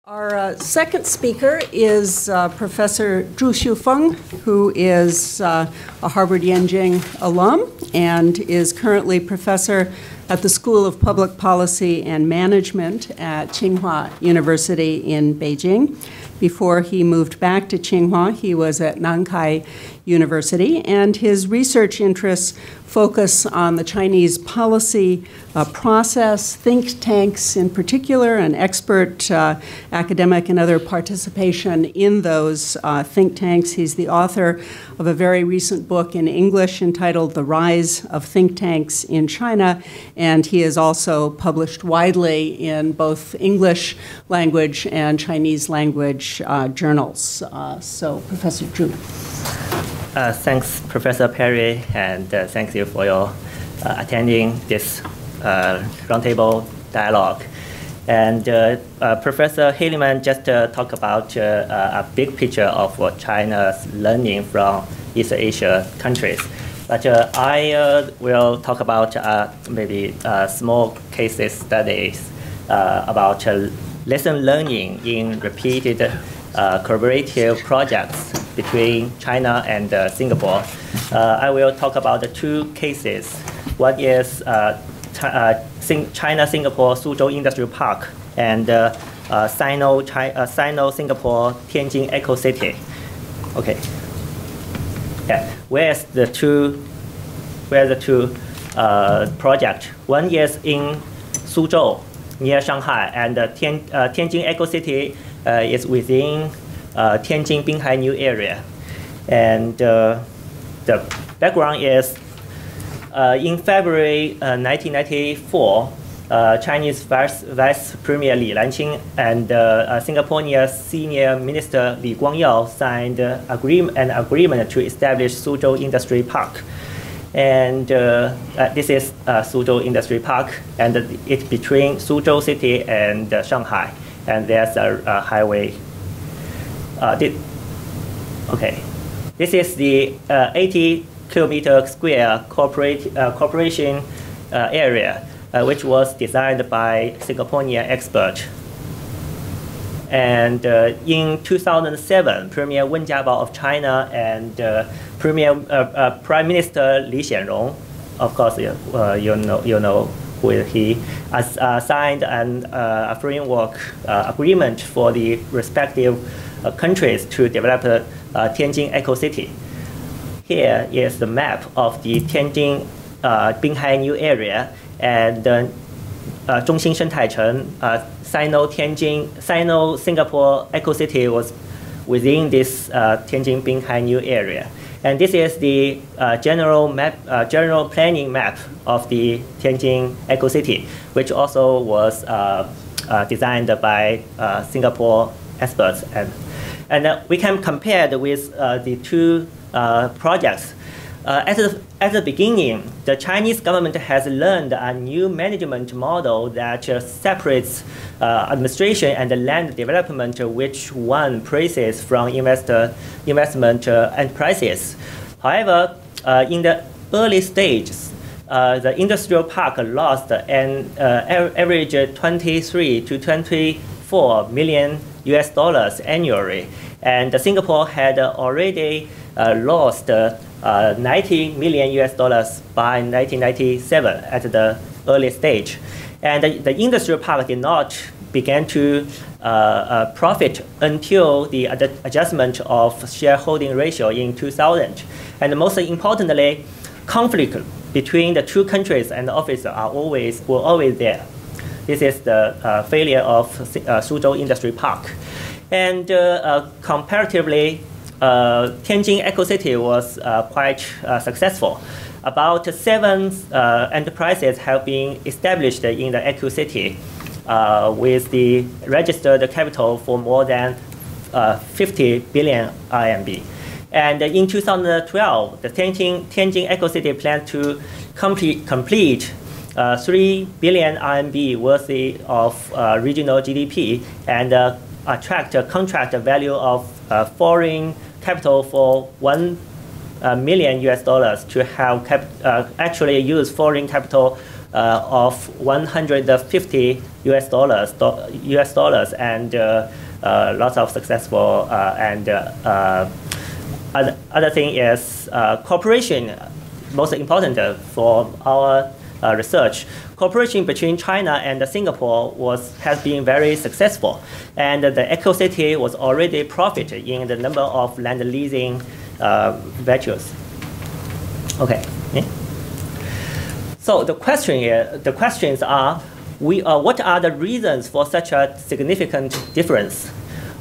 Our second speaker is Professor Zhu Xufeng, who is a Harvard-yenching alum and is currently professor at the School of Public Policy and Management at Tsinghua University in Beijing. Before he moved back to Tsinghua, he was at Nankai University, and his research interests focus on the Chinese policy process, think tanks in particular, and expert academic and other participation in those think tanks. He's the author of a very recent book in English entitled The Rise of Think Tanks in China, and he has also published widely in both English language and Chinese language journals. So, Professor Zhu. Thanks, Professor Perry, and thank you for your attending this roundtable dialogue. And Professor Hilleman just talked about a big picture of what China's learning from East Asia countries. But I will talk about maybe small case studies about lesson learning in repeated collaborative projects between China and Singapore. I will talk about the two cases. One is China-Singapore Suzhou Industrial Park and Sino-Singapore Tianjin Eco City. Okay. Yeah. Where's the two projects? One is in Suzhou near Shanghai, and Tianjin Eco City is within Tianjin Binhai New Area. And the background is in February 1994, Chinese Vice Premier Li Lanqing and Singaporean Senior Minister Li Guangyao signed an agreement to establish Suzhou Industry Park. And this is Suzhou Industry Park, and it's between Suzhou City and Shanghai, and there's a highway. This is the 80-kilometer square corporation area, which was designed by Singaporean expert. And in 2007, Premier Wen Jiabao of China and Prime Minister Li Xianrong, of course you know who he, signed a framework agreement for the respective countries to develop Tianjin Eco City. Here is the map of the Tianjin Binhai New Area, and Zhongxin Shentaicheng, Sino-Singapore Eco City was within this Tianjin Binhai New Area. And this is the general planning map of the Tianjin Eco City, which also was designed by Singapore experts. And we can compare it with the two projects. At the beginning, the Chinese government has learned a new management model that separates administration and land development, which one praises from investment enterprises. However, in the early stages, the industrial park lost an average 23 to 24 million US dollars annually, and Singapore had already lost 90 million US dollars by 1997 at the early stage. And the industrial park did not begin to profit until the adjustment of shareholding ratio in 2000. And most importantly, conflict between the two countries and the office were always there. This is the failure of Suzhou Industry Park. And comparatively, Tianjin Eco City was quite successful. About 7 enterprises have been established in the Eco City with the registered capital for more than 50 billion RMB. And in 2012, the Tianjin Eco City planned to complete 3 billion RMB worth of regional GDP and attract a contract value of foreign capital for 1 million US dollars to have actually use foreign capital of 150 US dollars, and lots of successful other thing is cooperation. Most important for our research, cooperation between China and Singapore has been very successful, and the eco-city was already profited in the number of land leasing ventures. Okay. Yeah. So the questions are, what are the reasons for such a significant difference?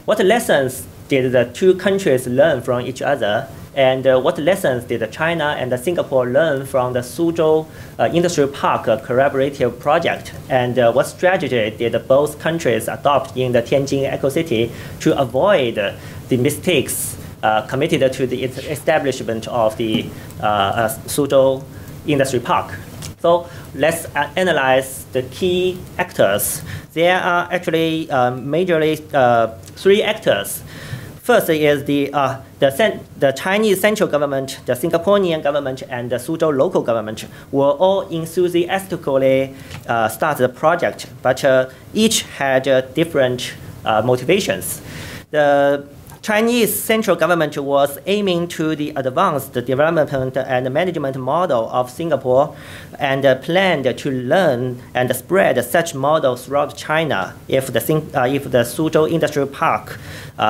What lessons did the two countries learn from each other? And what lessons did China and Singapore learn from the Suzhou Industrial Park collaborative project? And what strategy did both countries adopt in the Tianjin Eco-City to avoid the mistakes committed to the establishment of the Suzhou Industrial Park? So let's analyze the key actors. There are actually majorly 3 actors. First is the Chinese central government, the Singaporean government, and the Suzhou local government were all enthusiastically start the project, but each had different motivations. The Chinese central government was aiming to the advanced development and management model of Singapore and planned to learn and spread such models throughout China if the Suzhou Industrial Park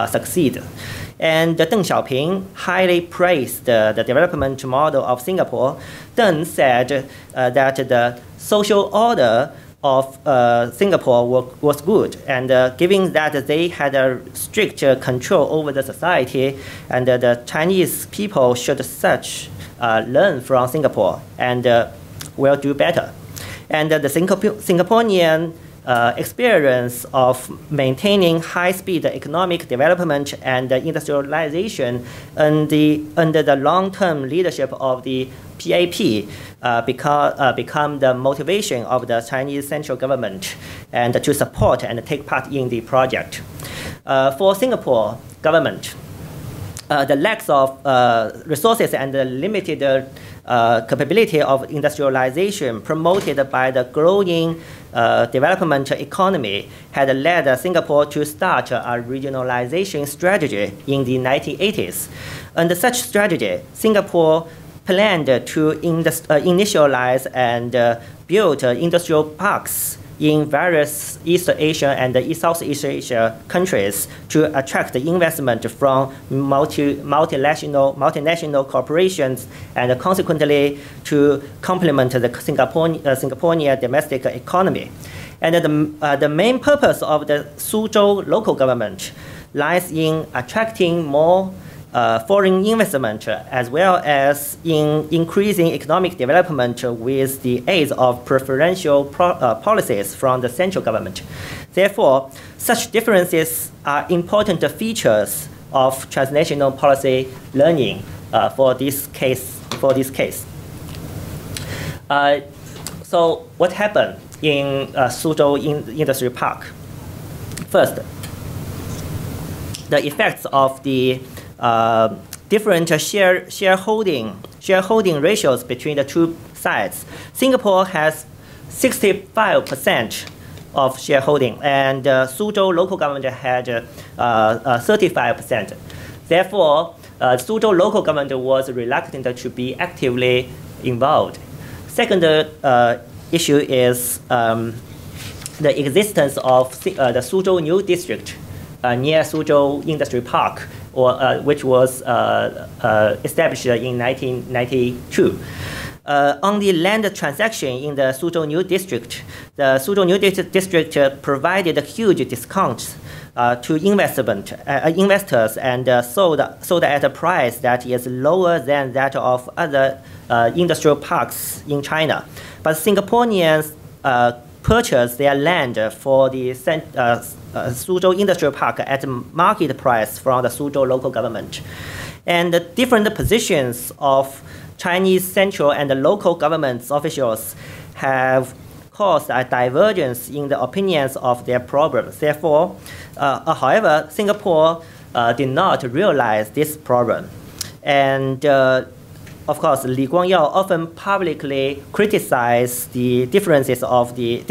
succeed. And Deng Xiaoping highly praised the development model of Singapore. Deng said that the social order of Singapore was good, and given that they had a strict control over the society, and the Chinese people should learn from Singapore and will do better. And the Singaporean experience of maintaining high-speed economic development and industrialization under the long-term leadership of the PAP become the motivation of the Chinese central government and to support and take part in the project. For Singapore government, the lack of resources and the limited capability of industrialization promoted by the growing development economy had led Singapore to start a regionalization strategy in the 1980s. Under such strategy, Singapore planned to initialize and build industrial parks in various East Asia and Southeast Asia countries to attract investment from multinational corporations and consequently to complement the Singaporean domestic economy. And the main purpose of the Suzhou local government lies in attracting more foreign investment as well as in increasing economic development with the aid of preferential policies from the central government. Therefore, such differences are important features of transnational policy learning for this case. So what happened in Suzhou Industrial Park? First, the effects of the different shareholding ratios between the two sides. Singapore has 65% of shareholding, and Suzhou local government had 35%. Therefore, Suzhou local government was reluctant to be actively involved. Second issue is the existence of the Suzhou New District near Suzhou Industrial Park, which was established in 1992. On the land transaction in the Suzhou New District, the Suzhou New District provided huge discounts to investors and sold at a price that is lower than that of other industrial parks in China. But Singaporeans purchased their land for the Suzhou Industrial Park at market price from the Suzhou local government. And the different positions of Chinese central and local government officials have caused a divergence in the opinions of their problems. Therefore, however, Singapore did not realize this problem. And of course, Li Guangyao often publicly criticized the difficulties of the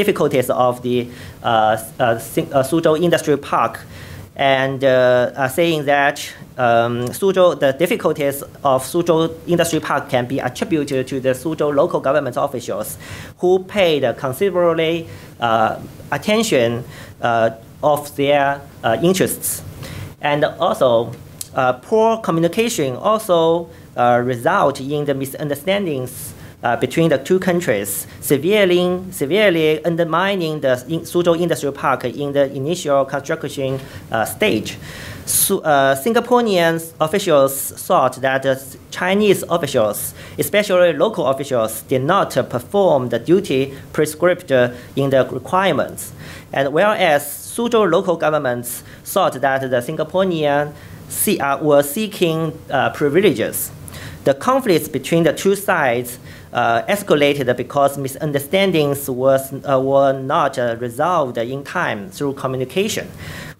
Suzhou Industrial Park, and saying that the difficulties of Suzhou Industrial Park can be attributed to the Suzhou local government officials who paid considerably attention of their interests. And also, poor communication also result in the misunderstandings between the two countries, severely undermining the Suzhou Industrial Park in the initial construction stage. Singaporean officials thought that Chinese officials, especially local officials, did not perform the duty prescribed in the requirements. And whereas Suzhou local governments thought that the Singaporeans were seeking privileges. The conflicts between the two sides escalated because misunderstandings were not resolved in time through communication.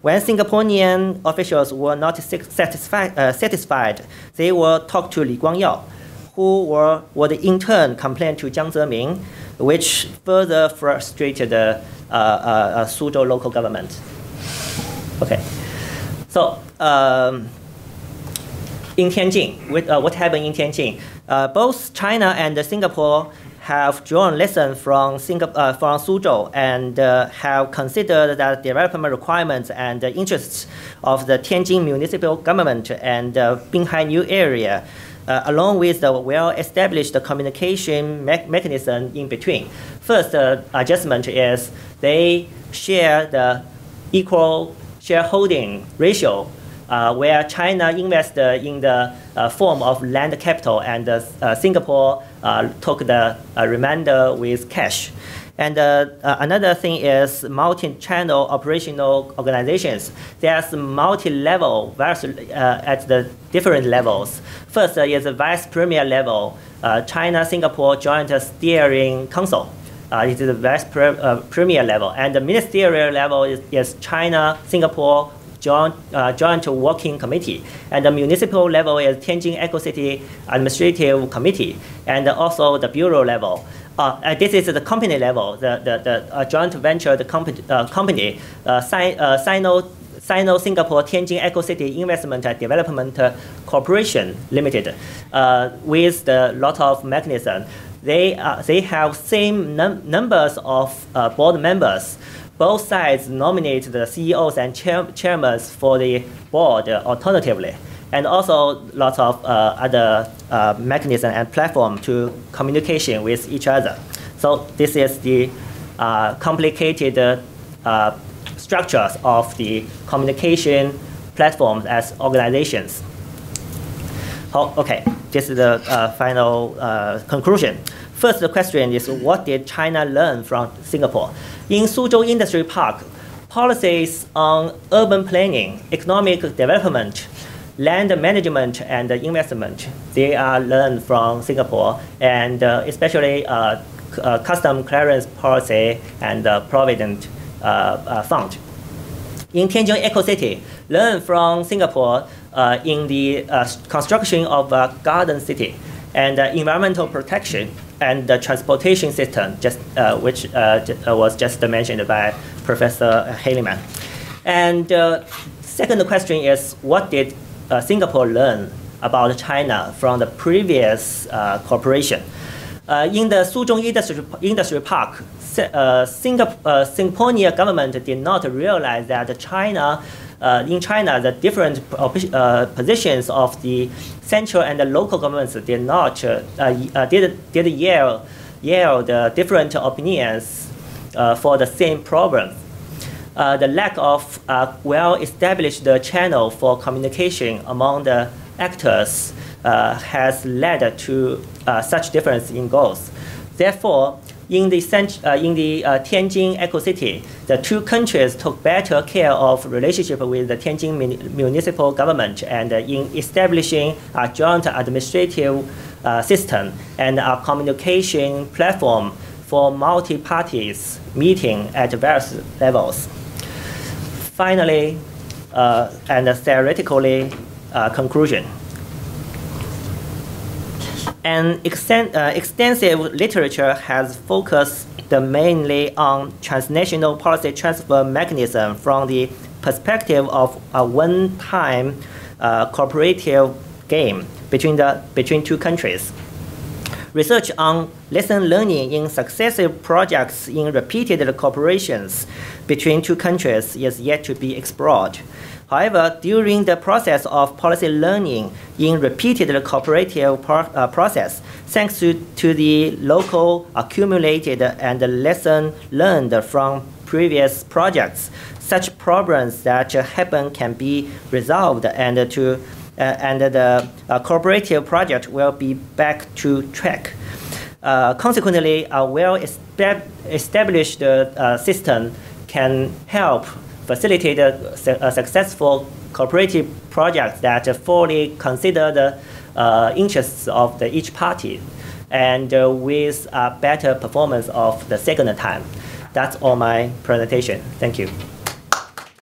When Singaporean officials were not satisfied, they would talk to Li Guangyao, who would in turn complain to Jiang Zemin, which further frustrated the Suzhou local government. Okay, so in Tianjin, what happened in Tianjin? Both China and Singapore have drawn lessons from Suzhou and have considered the development requirements and the interests of the Tianjin municipal government and Binhai New Area, along with the well-established communication mechanism in between. First adjustment is they share the equal shareholding ratio, where China invested in the form of land capital and Singapore took the remainder with cash. And another thing is multi-channel operational organizations. There's multi-level at the different levels. First is the vice premier level, China-Singapore Joint Steering Council. It is the vice premier level. And the ministerial level is China-Singapore Joint Working Committee, and the municipal level is Tianjin Eco-City Administrative Committee, and also the bureau level. This is the company level, the joint venture company, Sino-Singapore Tianjin Eco-City Investment and Development Corporation Limited, with a lot of mechanism. They have same numbers of board members. Both sides nominate the CEOs and chairmen for the board alternatively, and also lots of other mechanisms and platform to communication with each other. So this is the complicated structures of the communication platforms as organizations. Okay, this is the final conclusion. First, the question is, what did China learn from Singapore? In Suzhou Industrial Park, policies on urban planning, economic development, land management, and investment, they are learned from Singapore, and especially custom clearance policy and provident fund. In Tianjin Eco-City, learn from Singapore in the construction of a garden city and environmental protection and the transportation system, which was just mentioned by Professor Heyliman. And second question is, what did Singapore learn about China from the previous cooperation? In the Suzhou Industrial Park, Singaporean government did not realize that in China, the different positions of the central and the local governments did not yield the different opinions for the same problem. The lack of well-established channel for communication among the actors has led to such difference in goals. Therefore, in the Tianjin Eco-City, the two countries took better care of relationship with the Tianjin municipal government and in establishing a joint administrative system and a communication platform for multi-parties meeting at various levels. Finally, and theoretically, conclusion. And extensive literature has focused mainly on transnational policy transfer mechanism from the perspective of a one-time cooperative game between two countries. Research on lesson learning in successive projects in repeated cooperations between two countries is yet to be explored. However, during the process of policy learning in repeated cooperative process, thanks to the local accumulated and lesson learned from previous projects, such problems that happen can be resolved and the cooperative project will be back to track. Consequently, a well-established system can help facilitate a successful cooperative project that fully consider the interests of each party and with a better performance of the second time. That's all my presentation. Thank you.